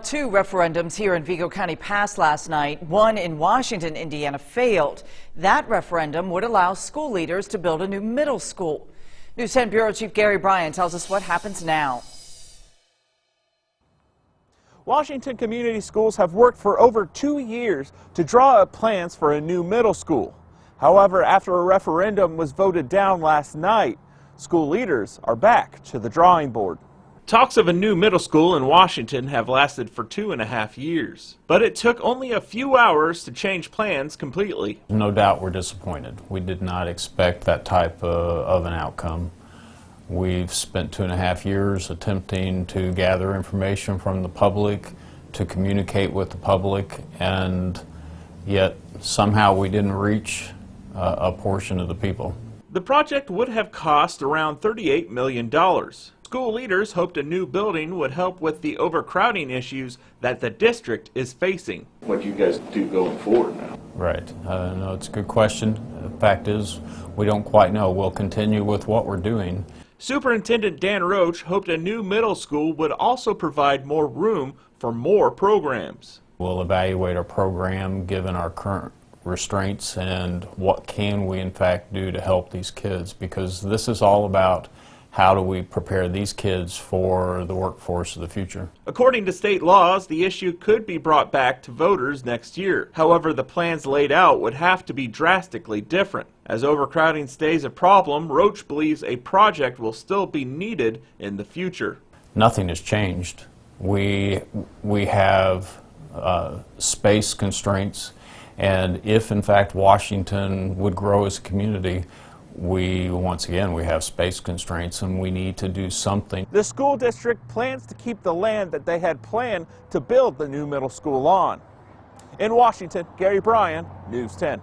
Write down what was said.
Two referendums here in Vigo County passed last night. One in Washington, Indiana failed. That referendum would allow school leaders to build a new middle school. News 10 Bureau Chief Gary Bryan tells us what happens now. Washington community schools have worked for over 2 years to draw up plans for a new middle school. However, after a referendum was voted down last night, school leaders are back to the drawing board. Talks of a new middle school in Washington have lasted for 2.5 years, but it took only a few hours to change plans completely. No doubt we're disappointed. We did not expect that type of an outcome. We've spent 2.5 years attempting to gather information from the public, to communicate with the public, and yet somehow we didn't reach a portion of the people. The project would have cost around $38 million. School leaders hoped a new building would help with the overcrowding issues that the district is facing. What do you guys do going forward now? Right. No, it's a good question. The fact is, we don't quite know. We'll continue with what we're doing. Superintendent Dan Roach hoped a new middle school would also provide more room for more programs. We'll evaluate our program given our current restraints and what can we in fact do to help these kids, because this is all about how do we prepare these kids for the workforce of the future. According to state laws, the issue could be brought back to voters next year. However, the plans laid out would have to be drastically different. As overcrowding stays a problem, Roach believes a project will still be needed in the future. Nothing has changed. We have space constraints, and if in fact Washington would grow as a community, once again we have space constraints and we need to do something. The school district plans to keep the land that they had planned to build the new middle school on. In Washington, Gary Bryan, News 10.